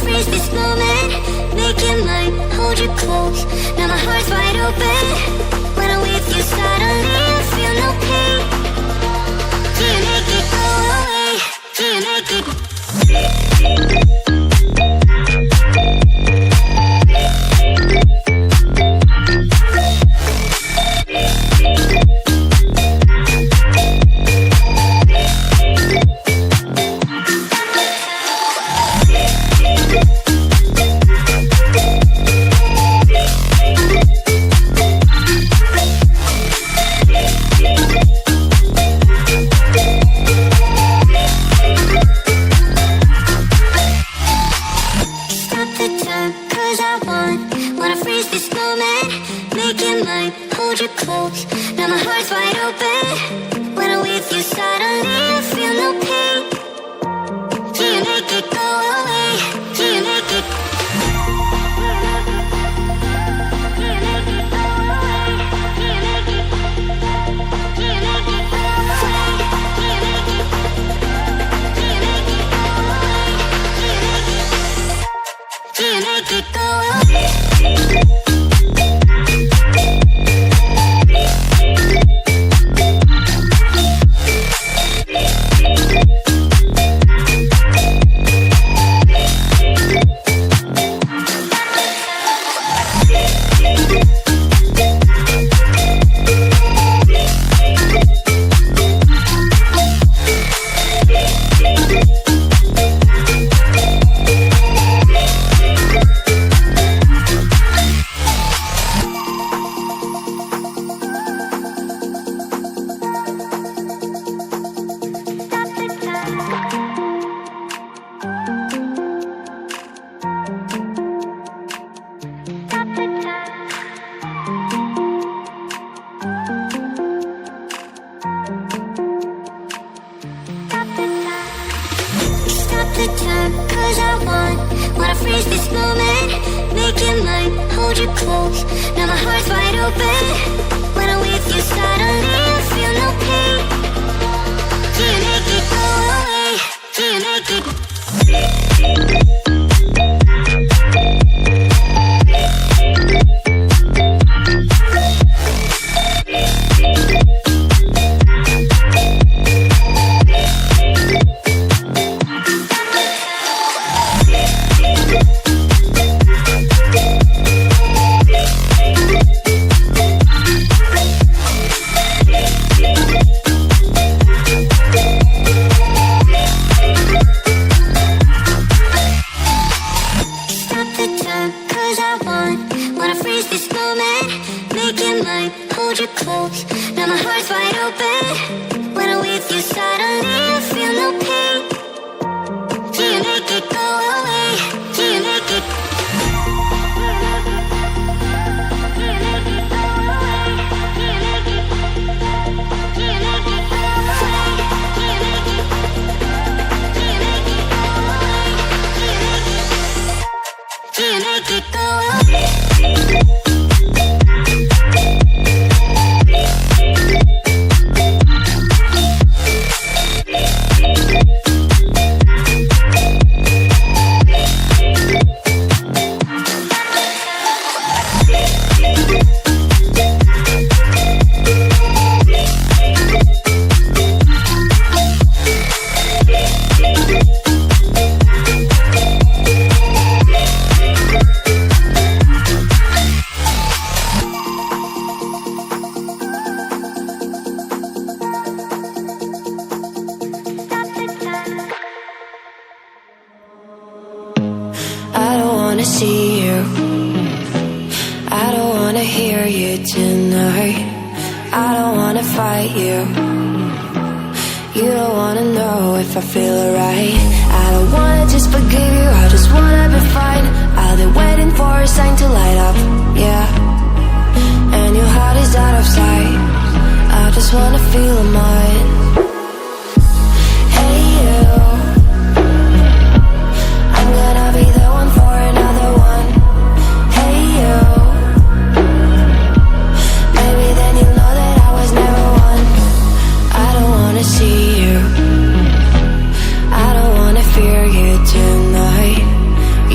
freeze this moment, make it mine, hold you close. Now my heart's wide open. When I'm with you suddenly I feel no pain. Can you make it go away? Can you make it?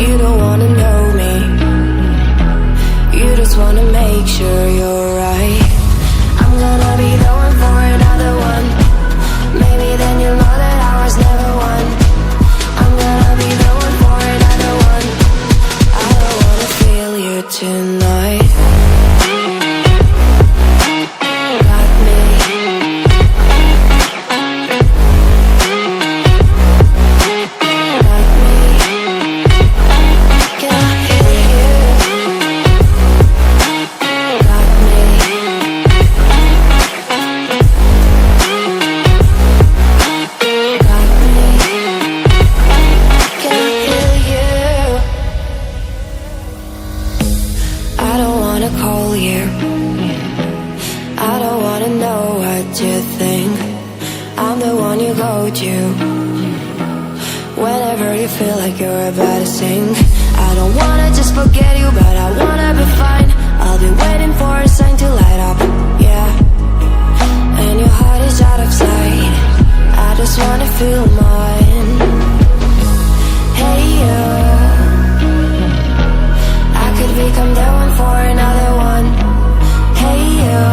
You make sure you're right. I'm gonna be the one for another one. Maybe then you'll know that I was never one. I'm gonna be the one for another one. I don't wanna feel you tonight. Whenever you feel like you're about to sink, I don't wanna just forget you, but I wanna be fine. I'll be waiting for a sign to light up, yeah. And your heart is out of sight, I just wanna feel mine. Hey you, I could become the one for another one. Hey you,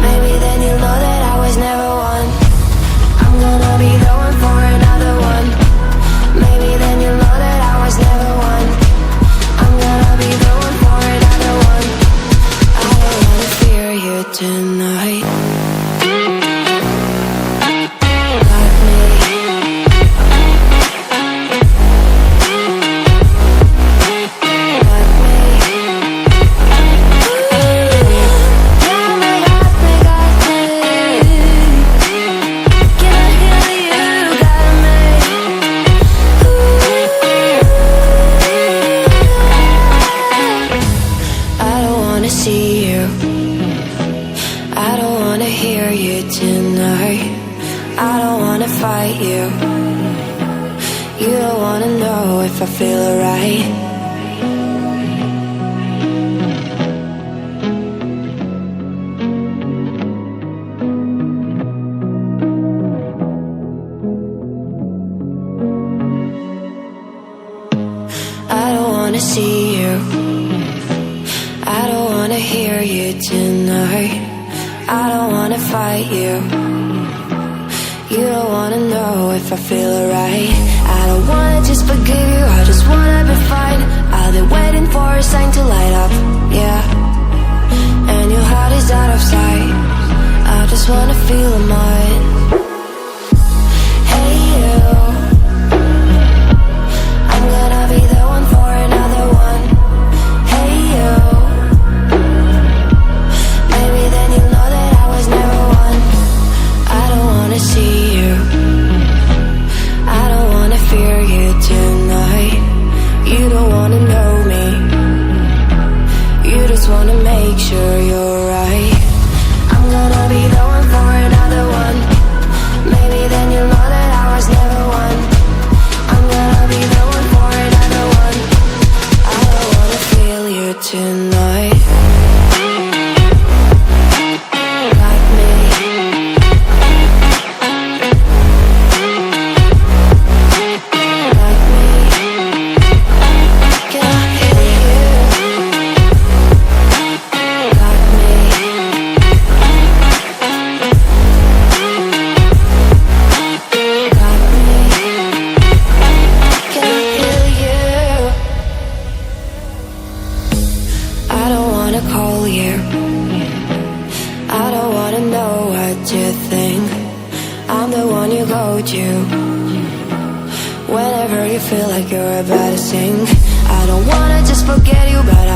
maybe then you'll know that I was never one. I'm gonna be the one for another one. Maybe then you'll know that I was never one. I'm gonna be the one for another one. I don't wanna fear you tonight. Got me. Got me. Got me, got me, got me. Fight you. You don't wanna know if I feel alright. I don't wanna see you. I don't wanna hear you tonight. I don't wanna fight you. You don't wanna know if I feel alright. I don't wanna just forgive you, I just wanna be fine. I'll be waiting for a sign to light up, yeah. And your heart is out of sight, I just wanna feel mine. Hey you, I'm gonna be the one for another one. Hey you, maybe then you'll know that I was never one. I don't wanna see you, I don't wanna fear you tonight. You don't wanna know me, you just wanna make sure you're right. I'm gonna be the one for another one. Maybe then you'll know that I was never one. I'm gonna be the one for another one. I don't wanna feel you tonight. Whenever you feel like you're about to sink, I don't wanna just forget you, but